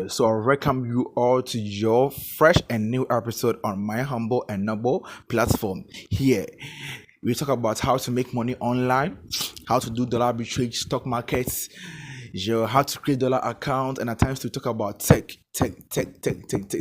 So I welcome you all to your fresh and new episode on my humble and noble platform. Here, we talk about how to make money online, how to do dollar arbitrage, stock markets, how to create dollar account, and at times to talk about tech.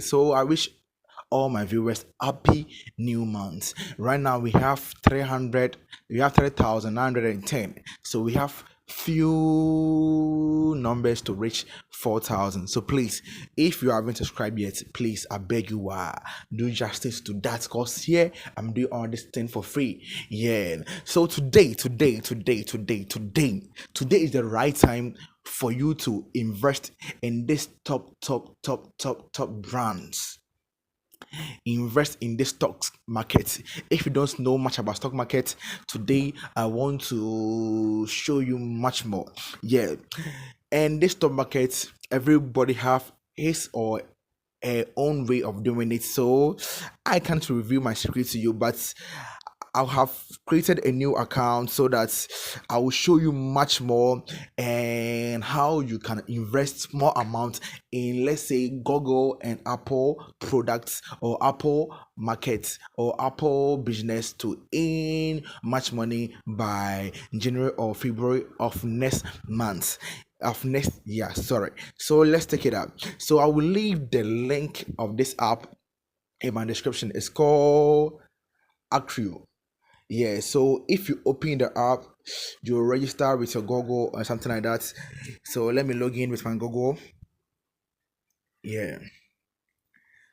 So I wish all my viewers happy new month. Right now we have 3,910. So we have few numbers to reach 4,000. So please, if you haven't subscribed yet, please I beg you do justice to that, cause here I'm doing all this thing for free. So today is the right time for you to invest in this top brands. Invest in the stock market. If you don't know much about stock market, today I want to show you much more. And this stock market, everybody have his or her own way of doing it, so I can't reveal my secret to you, but I have created a new account so that I will show you much more and how you can invest small amount in, let's say, Google and Apple products or Apple markets or Apple business to earn much money by January or February of next month of next year. So let's take it up. So I will leave the link of this app in my description. It's called Accrue. So if you open the app, you register with your Google or something like that. So let me log in with my Google.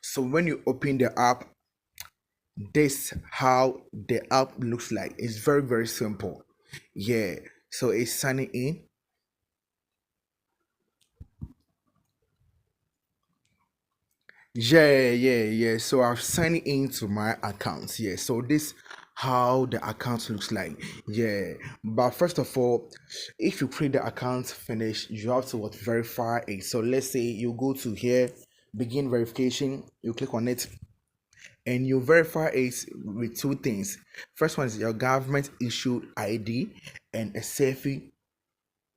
So when you open the app, this how the app looks like. It's very simple. So it's signing in. So I've signed into my account. So this how the account looks like. But first of all, if you create the account finish, you have to verify it. So let's say you go to here, begin verification, you click on it and you verify it with two things. First one is your government issued ID and a selfie.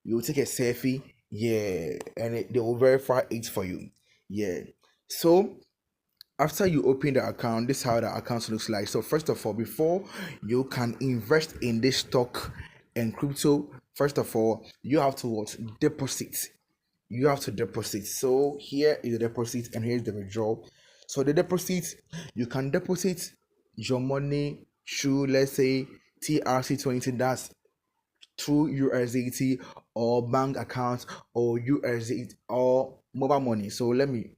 You will take a selfie, and they will verify it for you. So after you open the account, this is how the account looks like. So first of all, before you can invest in this stock and crypto, first of all, you have to deposit. So here is the deposit and here's the withdrawal. So the deposit, you can deposit your money through, let's say, TRC20, that's through USDT or bank account or USDT or mobile money. So let me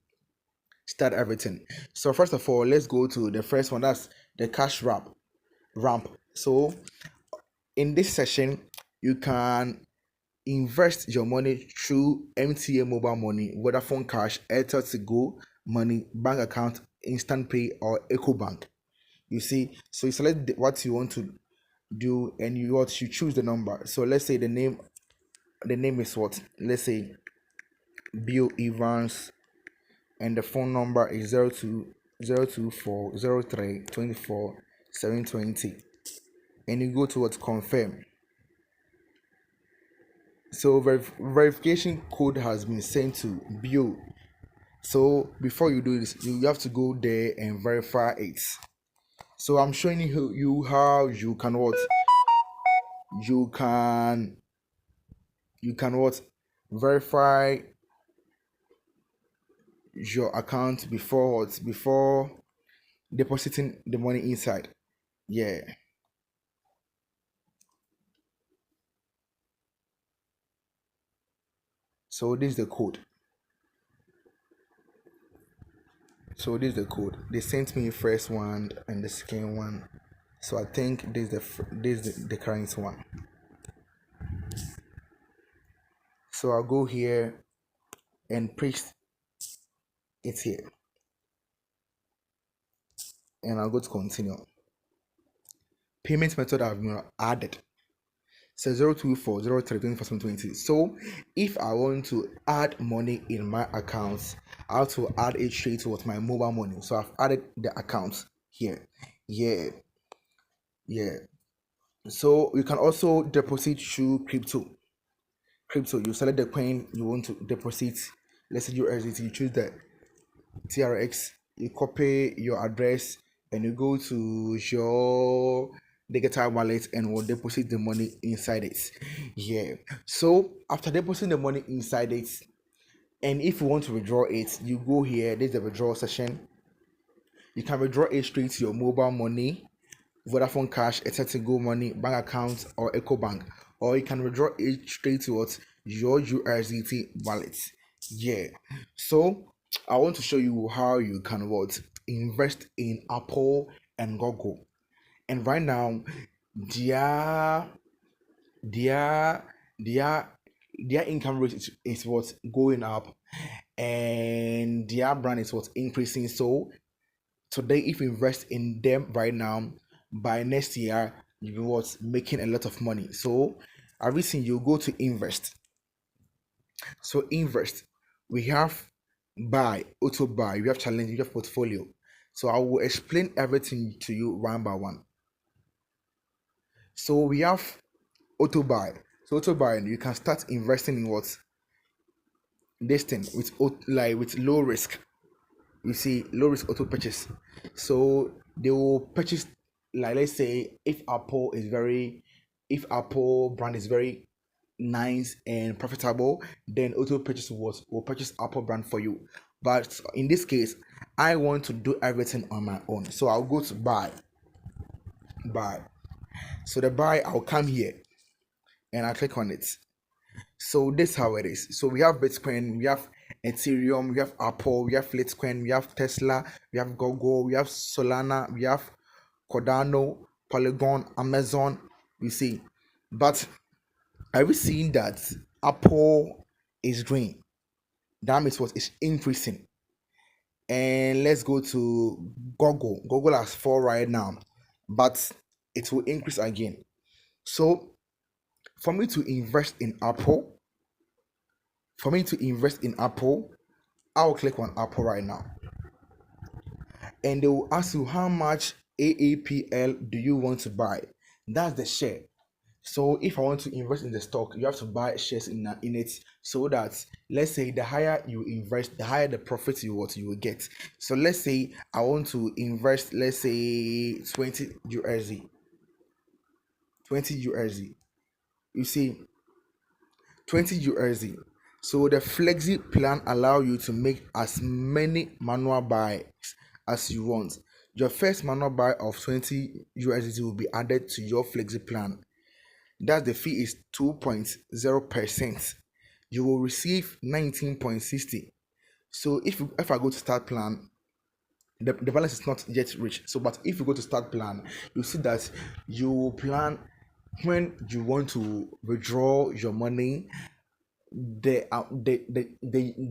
start everything. So first of all, let's go to the first one, that's the cash ramp. So in this session, you can invest your money through MTN mobile money, Vodafone Cash, Airtel to Go money, bank account, Instant Pay, or EcoBank. You see, so you select what you want to do and you choose the number. So let's say the name is what? Let's say Bill Evans, and the phone number is 02040324 and you go to confirm. So verification code has been sent to Bill. So before you do this, you have to go there and verify it. So I'm showing you how you can verify your account before depositing the money inside. So this is the code. They sent me first one and the second one. So I think this is the current one. So I'll go here and paste it here. And I'll go to continue. Payment method have been added. So 0240324720. So if I want to add money in my accounts, I have to add it straight to my mobile money. So I've added the account here. So you can also deposit through crypto. You select the coin you want to deposit let's say USDT, you choose the TRX, you copy your address and you go to your digital wallet and will deposit the money inside it. Yeah. So after depositing the money inside it, and if you want to withdraw it, you go here. There's the withdrawal section. You can withdraw it straight to your mobile money, Vodafone Cash, etc. Go Money, bank account, or EcoBank, or you can withdraw it straight to what your USDT wallet. Yeah. So I want to show you how you can what invest in Apple and Google. And right now, their their their their income rate is what's going up, and their brand is what's increasing. So today, if you invest in them right now, by next year you will what's making a lot of money. So everything you go to invest. So invest. We have buy, auto buy, we have challenge, we have portfolio. So I will explain everything to you one by one. So we have auto buy. So auto buy, you can start investing in what this thing with like with low risk. You see, low risk auto purchase. So they will purchase, like let's say if Apple brand is very nice and profitable, then auto purchase will purchase Apple brand for you. But in this case, I want to do everything on my own. So I'll go to buy. So the buy, I'll come here and I'll click on it. So this is how it is. So we have Bitcoin, we have Ethereum, we have Apple, we have Litecoin, we have Tesla, we have Google, we have Solana, we have Cardano, Polygon, Amazon. You see, but are we seeing that Apple is green? That means what is increasing. And let's go to Google. Google has 4 right now, but it will increase again. So for me to invest in Apple, I'll click on Apple right now. And they will ask you how much AAPL do you want to buy. That's the share. So if I want to invest in the stock, you have to buy shares in it, so that let's say the higher you invest, the higher the profit you will get. So let's say I want to invest, let's say 20 USD. 20 USD. You see, 20 USD. So the flexi plan allow you to make as many manual buys as you want. Your first manual buy of 20 USD will be added to your flexi plan. That the fee is 2.0%. You will receive 19.60. So if I go to start plan, the balance is not yet reached. So but if you go to start plan, you see that you plan when you want to withdraw your money, the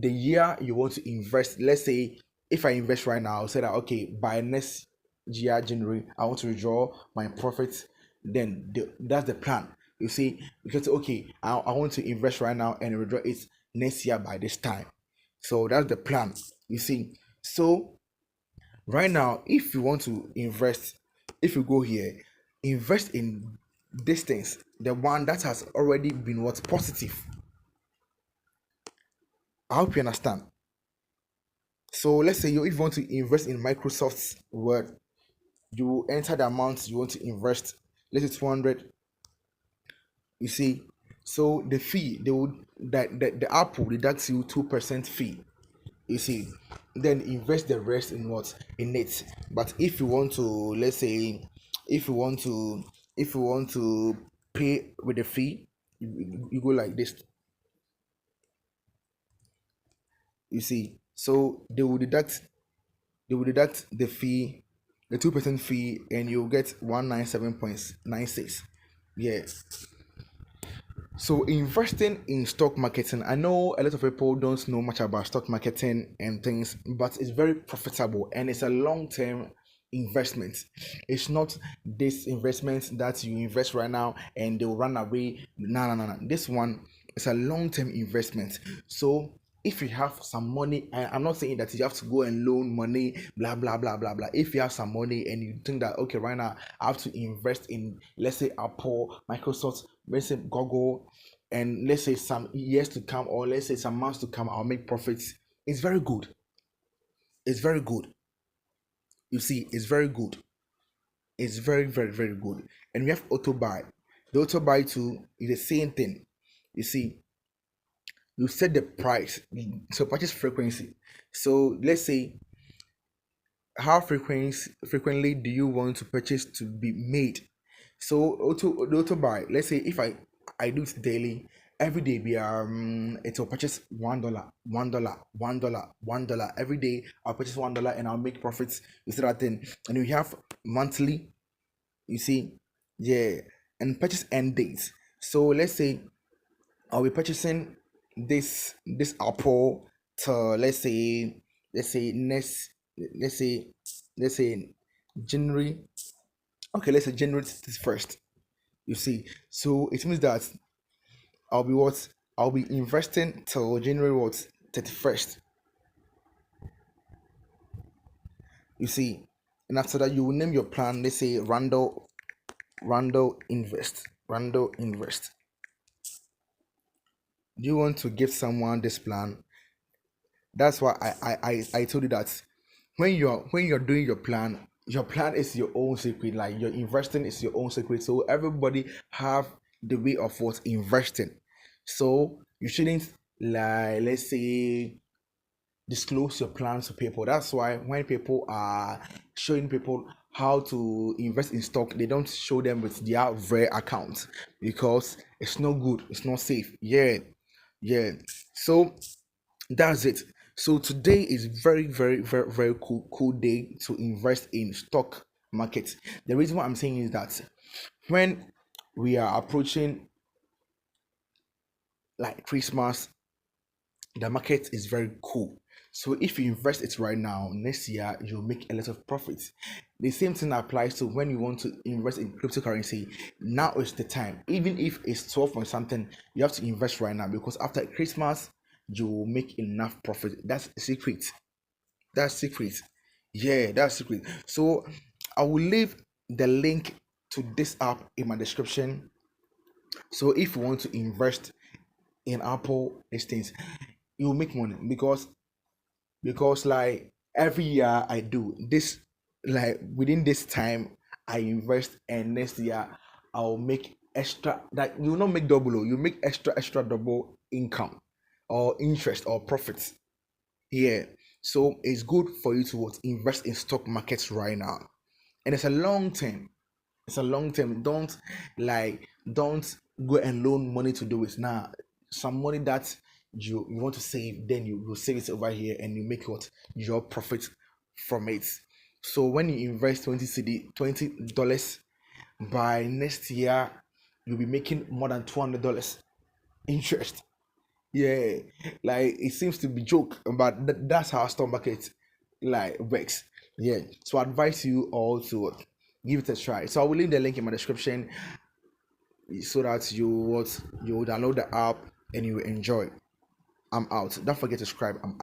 year you want to invest. Let's say if I invest right now, I'll say that okay, by next year January I want to withdraw my profits. Then that's the plan. You see, because okay, I want to invest right now and withdraw it next year by this time. So that's the plan. You see, so right now, if you want to invest, if you go here, invest in distance, the one that has already been what's positive. I hope you understand. So let's say if you want to invest in Microsoft's Word, you enter the amount you want to invest. Let's say 200. You see, so the fee they would that the app will deduct you 2% fee. You see, then invest the rest in what in it. But if you want to, let's say, if you want to, pay with the fee, you go like this. You see, so they will deduct the fee, the 2% fee, and you'll get 197.96. Yes. So investing in stock marketing, I know a lot of people don't know much about stock marketing and things, but it's very profitable and it's a long-term investment. It's not this investment that you invest right now and they'll run away. No, no, no, no. This one is a long-term investment. So if you have some money, I'm not saying that you have to go and loan money, blah blah blah blah blah. If you have some money and you think that okay, right now I have to invest in, let's say, Apple, Microsoft, let's say Google, and let's say some years to come, or let's say some months to come, I'll make profits. It's very good. It's very good. You see, it's very good. It's very, very, very good. And we have auto buy. The auto buy too is the same thing. You see, you set the price, so purchase frequency. So let's say, how frequently do you want to purchase to be made? So auto buy. Let's say if I do it daily, every day be it will purchase $1, $1, $1, $1 every day. I'll purchase $1 and I'll make profits. You see that thing, and we have monthly. You see, yeah, and purchase end dates. So let's say I'll be purchasing this apple to, let's say next, let's say let's say January. Okay, let's say January 1st. You see, so it means that I'll be what I'll be investing till January what 31st. You see, and after that you will name your plan. Let's say Randall Invest. Randall Invest. Do you want to give someone this plan? That's why I told you that when you're doing your plan is your own secret. Like your investing is your own secret. So everybody have the way of what investing. So you shouldn't, like, let's say, disclose your plans to people. That's why when people are showing people how to invest in stock, they don't show them with their real account, because it's not good, it's not safe. Yeah, yeah. So that's it. So today is very, very, very, very cool day to invest in stock market. The reason why I'm saying is that when we are approaching like Christmas, the market is very cool. So if you invest it right now, next year you'll make a lot of profits. The same thing applies to when you want to invest in cryptocurrency. Now is the time. Even if it's 12 point something, you have to invest right now, because after Christmas you will make enough profit. That's secret. That's secret. Yeah, that's secret. So I will leave the link to this app in my description. So if you want to invest in Apple these things, you will make money, because like every year I do this, like within this time I invest, and next year I'll make extra. That you will not make double, you make extra double income or interest or profits. Yeah. So it's good for you to what, invest in stock markets right now. And it's a long term. It's a long term. Don't go and loan money to do it now. Some money that you want to save, then you will save it over here, and you make what, your profit from it. So when you invest 20 dollars, by next year you'll be making more than $200 interest. Yeah, like it seems to be joke, but that's how stock market like works. Yeah, so I advise you all to give it a try. So I will leave the link in my description, so that you download the app and you enjoy. I'm out. Don't forget to subscribe. I'm